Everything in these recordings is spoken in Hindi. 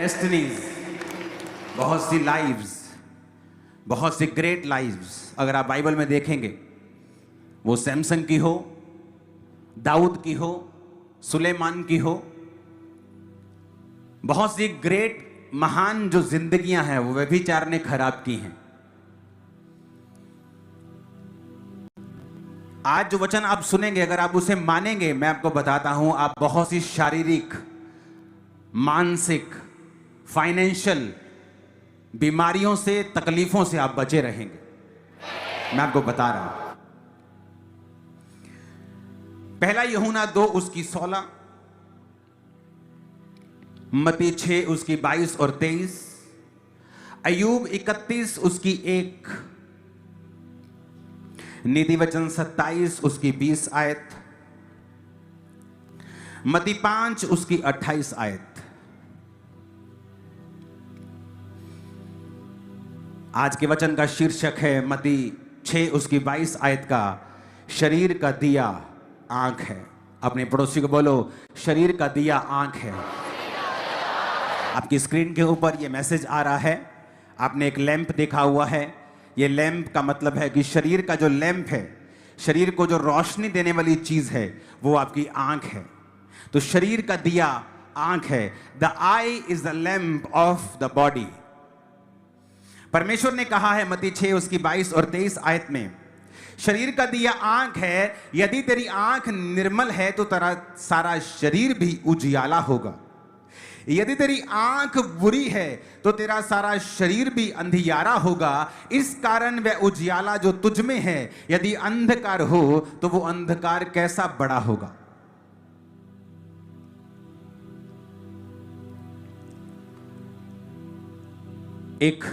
डेस्टिनीज, बहुत सी लाइव्स, बहुत सी ग्रेट लाइव्स अगर आप बाइबल में देखेंगे, वो सैमसन की हो, दाऊद की हो, सुलेमान की हो, बहुत सी ग्रेट महान जो जिंदगियां हैं वो व्यभिचार ने खराब की हैं। आज जो वचन आप सुनेंगे, अगर आप उसे मानेंगे, मैं आपको बताता हूं, आप बहुत सी शारीरिक, मानसिक, फाइनेंशियल बीमारियों से, तकलीफों से आप बचे रहेंगे। मैं आपको बता रहा हूं। पहला यूहन्ना 2 उसकी 16, मत्ती 6 उसकी 22 और 23, अय्यूब 31 उसकी 1, नीति वचन 27 उसकी 20 आयत, मत्ती 5 उसकी 28 आयत। आज के वचन का शीर्षक है मत्ती 6 उसकी 22 आयत का, शरीर का दिया आंख है। अपने पड़ोसी को बोलो, शरीर का दिया आंख है। आपकी स्क्रीन के ऊपर ये मैसेज आ रहा है। आपने एक लैंप देखा हुआ है। ये लैंप का मतलब है कि शरीर का जो लैंप है, शरीर को जो रोशनी देने वाली चीज है, वो आपकी आंख है। तो शरीर का दिया आंख है। The I is the lamp of the body. परमेश्वर ने कहा है मत्ती 6 उसकी 22 और 23 आयत में, शरीर का दिया आंख है। यदि तेरी आंख निर्मल है तो तेरा सारा शरीर भी उजियाला होगा। यदि तेरी आंख बुरी है तो तेरा सारा शरीर भी अंधियारा होगा। इस कारण वह उजियाला जो तुझ में है, यदि अंधकार हो तो वो अंधकार कैसा बड़ा होगा। एक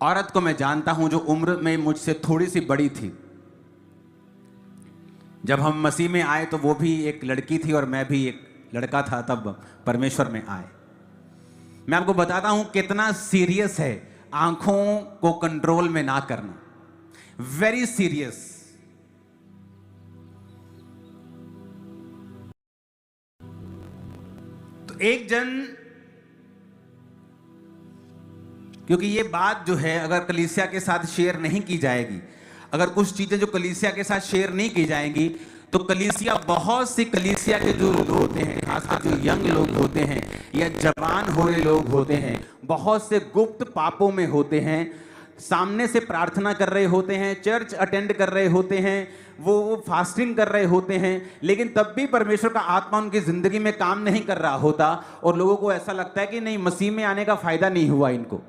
औरत को मैं जानता हूं जो उम्र में मुझसे थोड़ी सी बड़ी थी। जब हम मसीह में आए तो वो भी एक लड़की थी और मैं भी एक लड़का था, तब परमेश्वर में आए। मैं आपको बताता हूं कितना सीरियस है आंखों को कंट्रोल में ना करना। Very serious. तो एक जन, क्योंकि ये बात जो है अगर कलीसिया के साथ शेयर नहीं की जाएगी, अगर कुछ चीजें जो कलीसिया के साथ शेयर नहीं की जाएंगी, तो कलीसिया, बहुत सी कलीसिया के जो लोग होते हैं, खासकर जो यंग लोग होते हैं या जवान हो रहे लोग होते हैं, बहुत से गुप्त पापों में होते हैं। सामने से प्रार्थना कर रहे होते हैं, चर्च अटेंड कर रहे होते हैं, वो फास्टिंग कर रहे होते हैं, लेकिन तब भी परमेश्वर का आत्मा उनकी जिंदगी में काम नहीं कर रहा होता और लोगों को ऐसा लगता है कि नहीं, मसीह में आने का फायदा नहीं हुआ इनको।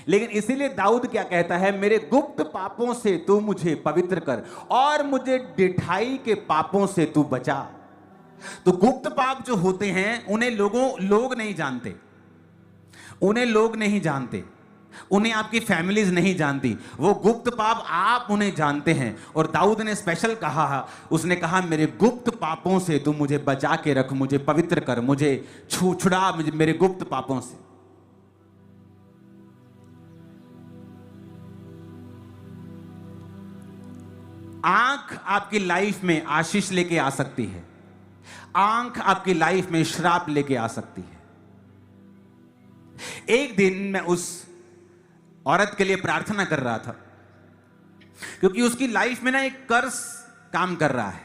लेकिन इसीलिए दाऊद क्या कहता है, मेरे गुप्त पापों से तू मुझे पवित्र कर और मुझे डिठाई के पापों से तू बचा। तो गुप्त पाप जो होते हैं उन्हें लोग नहीं जानते, उन्हें लोग नहीं जानते, उन्हें आपकी फैमिलीज नहीं जानती। वो गुप्त पाप आप उन्हें जानते हैं। और दाऊद ने स्पेशल कहा, उसने कहा मेरे गुप्त पापों से तू मुझे बचा के रख, मुझे पवित्र कर, मुझे छुड़ा मेरे गुप्त पापों से। आंख आपकी लाइफ में आशीष लेके आ सकती है, आंख आपकी लाइफ में श्राप लेके आ सकती है। एक दिन मैं उस औरत के लिए प्रार्थना कर रहा था, क्योंकि उसकी लाइफ में ना एक कर्स काम कर रहा है।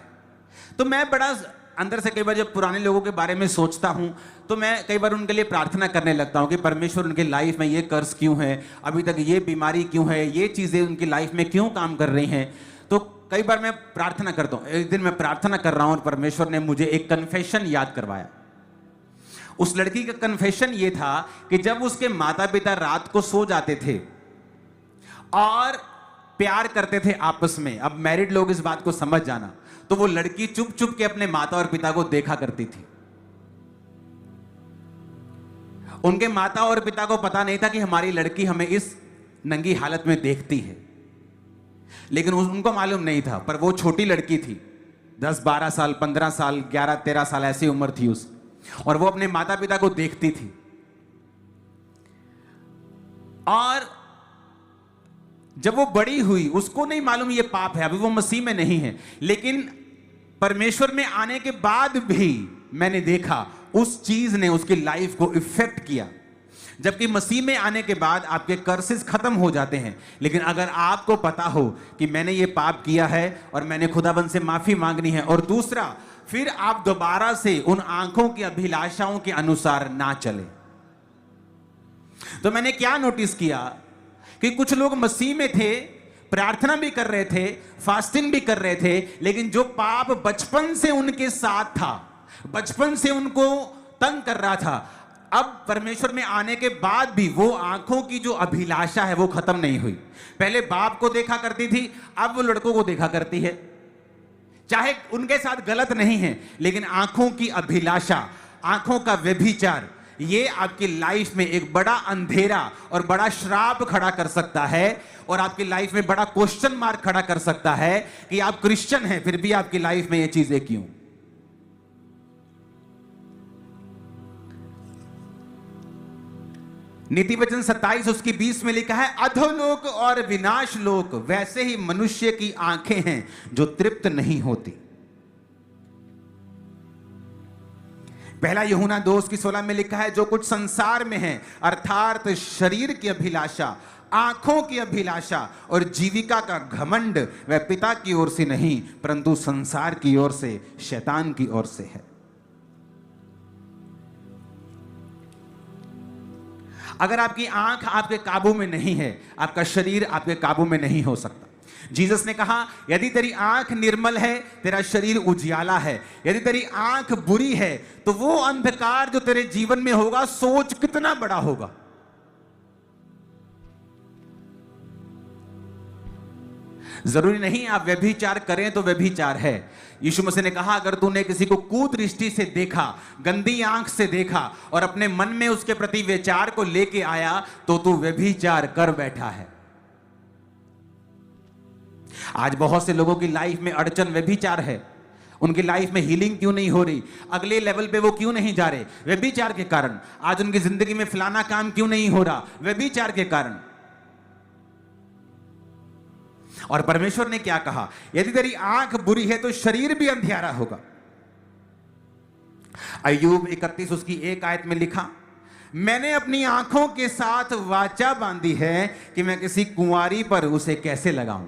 तो मैं बड़ा अंदर से कई बार जब पुराने लोगों के बारे में सोचता हूं तो मैं कई बार उनके लिए प्रार्थना करने लगता हूं कि परमेश्वर उनकी लाइफ में ये कर्स क्यों है, अभी तक ये बीमारी क्यों है, ये चीजें उनकी लाइफ में क्यों काम कर रही हैं। तो कई बार मैं प्रार्थना करता हूं। एक दिन मैं प्रार्थना कर रहा हूं और परमेश्वर ने मुझे एक कन्फेशन याद करवाया। उस लड़की का कन्फेशन ये था कि जब उसके माता पिता रात को सो जाते थे और प्यार करते थे आपस में, अब मैरिड लोग इस बात को समझ जाना, तो वो लड़की चुप चुप के अपने माता और पिता को देखा करती थी। उनके माता और पिता को पता नहीं था कि हमारी लड़की हमें इस नंगी हालत में देखती है, लेकिन उनको मालूम नहीं था। पर वो छोटी लड़की थी, 10-12 साल, 15 साल, 11-13 साल ऐसी उम्र थी उसकी, और वो अपने माता पिता को देखती थी। और जब वो बड़ी हुई, उसको नहीं मालूम ये पाप है, अभी वो मसीह में नहीं है, लेकिन परमेश्वर में आने के बाद भी मैंने देखा उस चीज ने उसकी लाइफ को इफेक्ट किया। जबकि मसीह में आने के बाद आपके कर्सेस खत्म हो जाते हैं। लेकिन अगर आपको पता हो कि मैंने ये पाप किया है और मैंने खुदाबंद से माफी मांगनी है, और दूसरा फिर आप दोबारा से उन आंखों की अभिलाषाओं के अनुसार ना चले। तो मैंने क्या नोटिस किया कि कुछ लोग मसीह में थे, प्रार्थना भी कर रहे थे, फास्टिंग भी कर रहे थे, लेकिन जो पाप बचपन से उनके साथ था, बचपन से उनको तंग कर रहा था, अब परमेश्वर में आने के बाद भी वो आंखों की जो अभिलाषा है वो खत्म नहीं हुई। पहले बाप को देखा करती थी, अब वो लड़कों को देखा करती है। चाहे उनके साथ गलत नहीं है, लेकिन आंखों की अभिलाषा, आंखों का व्यभिचार, ये आपकी लाइफ में एक बड़ा अंधेरा और बड़ा श्राप खड़ा कर सकता है, और आपकी लाइफ में बड़ा क्वेश्चन मार्क खड़ा कर सकता है कि आप क्रिश्चियन हैं फिर भी आपकी लाइफ में ये चीजें क्यों। नीति वचन 27 उसकी 20 में लिखा है, अधोलोक और विनाश लोक वैसे ही मनुष्य की आंखें हैं जो तृप्त नहीं होती। पहला यूहन्ना 2:16 में लिखा है, जो कुछ संसार में है अर्थात शरीर की अभिलाषा, आंखों की अभिलाषा और जीविका का घमंड, वह पिता की ओर से नहीं परंतु संसार की ओर से, शैतान की ओर से है। अगर आपकी आंख आपके काबू में नहीं है, आपका शरीर आपके काबू में नहीं हो सकता। जीसस ने कहा, यदि तेरी आंख निर्मल है, तेरा शरीर उजियाला है। यदि तेरी आंख बुरी है, तो वो अंधकार जो तेरे जीवन में होगा, सोच कितना बड़ा होगा। जरूरी नहीं आप व्यभिचार करें तो व्यभिचार है। यीशु मसीह ने कहा, अगर तूने किसी को कुदृष्टि से देखा, गंदी आंख से देखा और अपने मन में उसके प्रति विचार को लेके आया, तो तू व्यभिचार कर बैठा है। आज बहुत से लोगों की लाइफ में अड़चन व्यभिचार है। उनकी लाइफ में हीलिंग क्यों नहीं हो रही, अगले लेवल पे वो क्यों नहीं जा रहे, व्यभिचार के कारण। आज उनकी जिंदगी में फलाना काम क्यों नहीं हो रहा, व्यभिचार के कारण। और परमेश्वर ने क्या कहा, यदि तेरी आंख बुरी है तो शरीर भी अंधियारा होगा। अय्यूब 31 उसकी 1 आयत में लिखा, मैंने अपनी आंखों के साथ वाचा बांधी है कि मैं किसी कुंवारी पर उसे कैसे लगाऊं।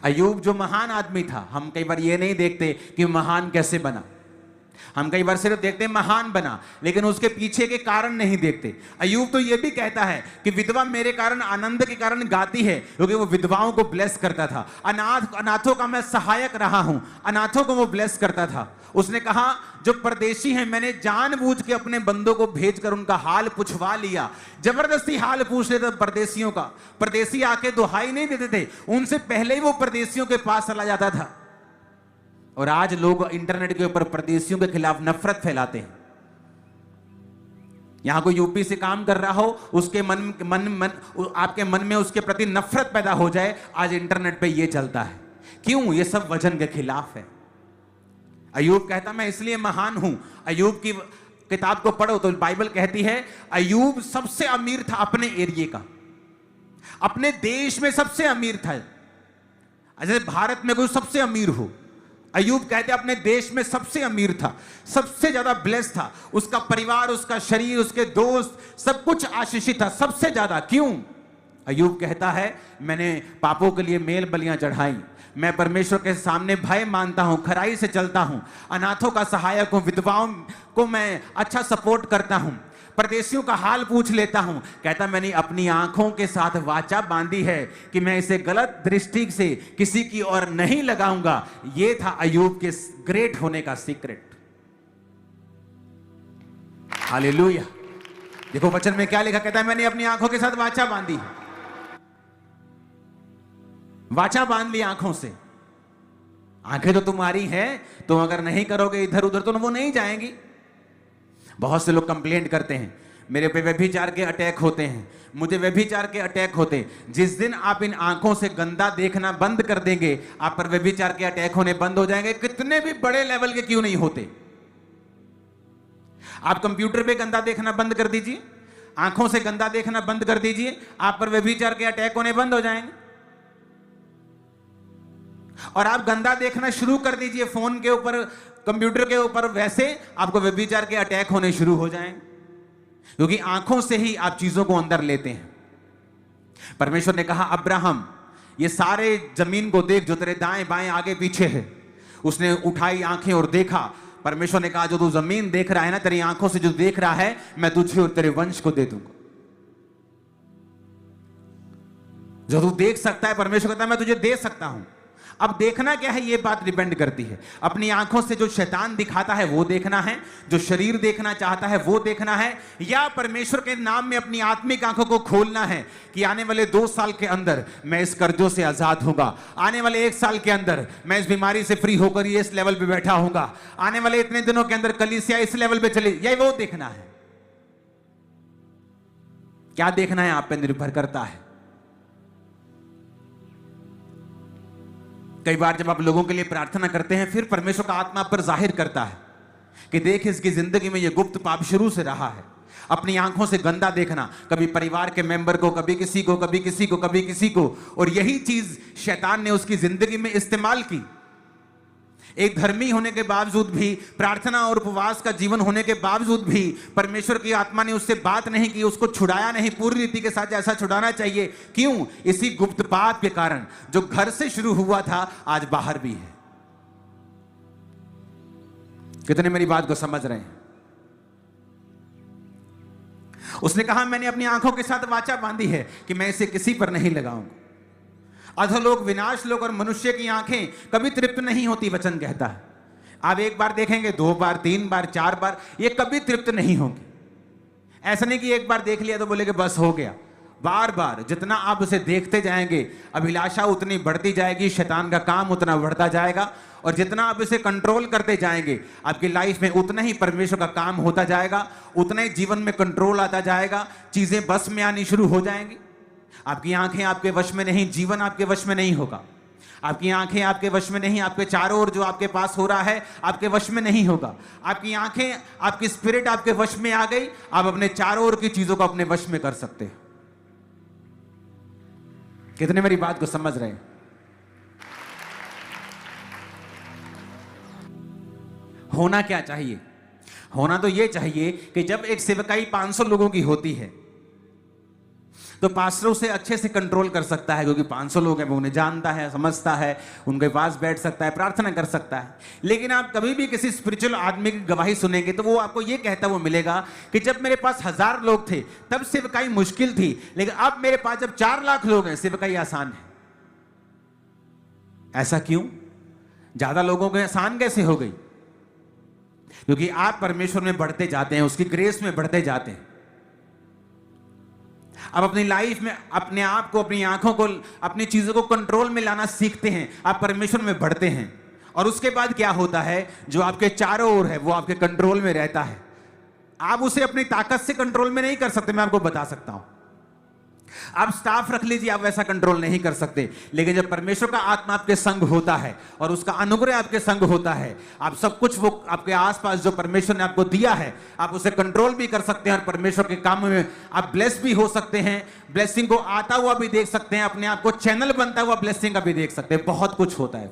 अय्यूब जो महान आदमी था, हम कई बार ये नहीं देखते कि महान कैसे बना, हम कई बार सिर्फ देखते हैं महान बना, लेकिन उसके पीछे के कारण नहीं देखते। अय्यूब तो ये भी कहता है कि विधवा मेरे कारण, आनंद के कारण गाती है, क्योंकि वो विधवाओं को ब्लेस करता था। अनाथों का मैं सहायक रहा हूं, अनाथों को वो ब्लेस करता था। उसने कहा, जो परदेशी हैं मैंने जानबूझ के अपने बंदों को भेजकर उनका हाल पूछवा लिया। जबरदस्ती हाल पूछ लेते परदेशियों का। परदेशी आके दुहाई नहीं देते थे, उनसे पहले ही वो परदेशियों के पास चला जाता था। और आज लोग इंटरनेट के ऊपर परदेशियों के खिलाफ नफरत फैलाते हैं। यहां कोई यूपी से काम कर रहा हो, उसके आपके मन में उसके प्रति नफरत पैदा हो जाए, आज इंटरनेट पे ये चलता है। क्यों? ये सब वचन के खिलाफ है। अय्यूब कहता मैं इसलिए महान हूं। अय्यूब की किताब को पढ़ो तो बाइबल कहती है, अय्यूब सबसे अमीर था अपने एरिया का, अपने देश में सबसे अमीर था। जैसे भारत में कोई सबसे अमीर हो, अय्यूब कहते अपने देश में सबसे अमीर था, सबसे ज्यादा ब्लेस्ड था। उसका परिवार, उसका शरीर, उसके दोस्त, सब कुछ आशीषित था, सबसे ज्यादा। क्यों? अय्यूब कहता है, मैंने पापों के लिए मेल बलियां चढ़ाई, मैं परमेश्वर के सामने भय मानता हूं, खराई से चलता हूं, अनाथों का सहायक हूं, विधवाओं को मैं अच्छा सपोर्ट करता हूं, परदेशियों का हाल पूछ लेता हूं। कहता मैंने अपनी आंखों के साथ वाचा बांधी है कि मैं इसे गलत दृष्टि से किसी की ओर नहीं लगाऊंगा। यह था अय्यूब के ग्रेट होने का सीक्रेट। हालेलुया। देखो वचन में क्या लिखा, कहता है मैंने अपनी आंखों के साथ वाचा बांधी। वाचा बांध ली आंखों से। आंखें तो तुम्हारी हैं, तुम अगर नहीं करोगे इधर उधर तो वो नहीं जाएंगी। बहुत से लोग कंप्लेंट करते हैं, मेरे पे व्यभिचार के अटैक होते हैं, मुझे व्यभिचार के अटैक होते हैं। जिस दिन आप इन आंखों से गंदा देखना बंद कर देंगे, आप पर व्यभिचार के अटैक होने बंद हो जाएंगे, कितने भी बड़े लेवल के क्यों नहीं होते। आप कंप्यूटर पे गंदा देखना बंद कर दीजिए, आंखों से गंदा देखना बंद कर दीजिए, आप पर व्यभिचार के अटैक होने बंद हो जाएंगे। और आप गंदा देखना शुरू कर दीजिए फोन के ऊपर, कंप्यूटर के ऊपर, वैसे आपको व्यभिचार के अटैक होने शुरू हो जाएंगे, क्योंकि आंखों से ही आप चीजों को अंदर लेते हैं। परमेश्वर ने कहा, अब्राहम ये सारे जमीन को देख जो तेरे दाएं बाएं आगे पीछे है। उसने उठाई आंखें और देखा। परमेश्वर ने कहा, जो तू जमीन देख रहा है ना, तेरी आंखों से जो देख रहा है, मैं तुझे और तेरे वंश को दे दूंगा। जो तू देख सकता है, परमेश्वर कहता है मैं तुझे दे सकता हूं। अब देखना क्या है, ये बात डिपेंड करती है। अपनी आंखों से जो शैतान दिखाता है वो देखना है, जो शरीर देखना चाहता है वो देखना है, या परमेश्वर के नाम में अपनी आत्मिक आंखों को खोलना है कि आने वाले 2 साल के अंदर मैं इस कर्जों से आजाद होऊंगा, आने वाले 1 साल के अंदर मैं इस बीमारी से फ्री होकर ये इस लेवल पे बैठा होऊंगा, आने वाले इतने दिनों के अंदर कलीसिया इस लेवल पे चले, यही वो देखना है। क्या देखना है आप पे निर्भर करता है। कई बार जब आप लोगों के लिए प्रार्थना करते हैं, फिर परमेश्वर का आत्मा आप पर जाहिर करता है कि देख इसकी जिंदगी में ये गुप्त पाप शुरू से रहा है। अपनी आंखों से गंदा देखना, कभी परिवार के मेंबर को, कभी किसी को, कभी किसी को, कभी किसी को, और यही चीज शैतान ने उसकी जिंदगी में इस्तेमाल की। एक धर्मी होने के बावजूद भी, प्रार्थना और उपवास का जीवन होने के बावजूद भी परमेश्वर की आत्मा ने उससे बात नहीं की, उसको छुड़ाया नहीं पूरी रीति के साथ जैसा छुड़ाना चाहिए। क्यों? इसी गुप्त पाप के कारण जो घर से शुरू हुआ था आज बाहर भी है। कितने मेरी बात को समझ रहे हैं? उसने कहा, मैंने अपनी आंखों के साथ वाचा बांधी है कि मैं इसे किसी पर नहीं लगाऊंगा। अधोलोक, विनाश लोक और मनुष्य की आंखें कभी तृप्त नहीं होती, वचन कहता है। आप एक बार देखेंगे, 2 बार, 3 बार, 4 बार, ये कभी तृप्त नहीं होंगे। ऐसा नहीं कि एक बार देख लिया तो बोले कि बस हो गया। बार बार जितना आप उसे देखते जाएंगे, अभिलाषा उतनी बढ़ती जाएगी, शैतान का काम उतना बढ़ता जाएगा, और जितना आप इसे कंट्रोल करते जाएंगे, आपकी लाइफ में उतना ही परमेश्वर का काम होता जाएगा, उतना ही जीवन में कंट्रोल आता जाएगा, चीजें बस में आनी शुरू हो जाएंगी। आपकी आंखें आपके वश में नहीं, जीवन आपके वश में नहीं होगा। आपकी आंखें आपके वश में नहीं, आपके चारों ओर जो आपके पास हो रहा है आपके वश में नहीं होगा। आपकी आंखें, आपकी स्पिरिट आपके वश में आ गई, आप अपने चारों ओर की चीजों को अपने वश में कर सकते हैं। कितने मेरी बात को समझ रहे हैं? होना क्या चाहिए? होना तो यह चाहिए कि जब एक सेवकाई 500 लोगों की होती है तो पास्टर उसे अच्छे से कंट्रोल कर सकता है, क्योंकि 500 लोग हैं, वो उन्हें जानता है, समझता है, उनके पास बैठ सकता है, प्रार्थना कर सकता है। लेकिन आप कभी भी किसी स्पिरिचुअल आदमी की गवाही सुनेंगे तो वो आपको ये कहता वो मिलेगा कि जब मेरे पास 1000 लोग थे तब सेवकाई मुश्किल थी, लेकिन अब मेरे पास जब 4 लाख लोग हैं सेवकाई आसान है। ऐसा क्यों? ज्यादा लोगों को आसान कैसे हो गई? क्योंकि आप परमेश्वर में बढ़ते जाते हैं, उसकी ग्रेस में बढ़ते जाते हैं। आप अपनी लाइफ में अपने आप को, अपनी आंखों को, अपनी चीजों को कंट्रोल में लाना सीखते हैं, आप परमेश्वर में बढ़ते हैं, और उसके बाद क्या होता है, जो आपके चारों ओर है वो आपके कंट्रोल में रहता है। आप उसे अपनी ताकत से कंट्रोल में नहीं कर सकते, मैं आपको बता सकता हूं। आप स्टाफ रख लीजिए, आप वैसा कंट्रोल नहीं कर सकते, लेकिन जब परमेश्वर का आत्मा आपके संग होता है और उसका अनुग्रह आपके संग होता है, आप सब कुछ वो आपके आसपास जो परमेश्वर ने आपको दिया है आप उसे कंट्रोल भी कर सकते हैं, और परमेश्वर के काम में आप ब्लेस भी हो सकते हैं, ब्लेसिंग को आता हुआ भी देख सकते हैं, अपने आप को चैनल बनता हुआ ब्लेसिंग का भी देख सकते हैं। बहुत कुछ होता है।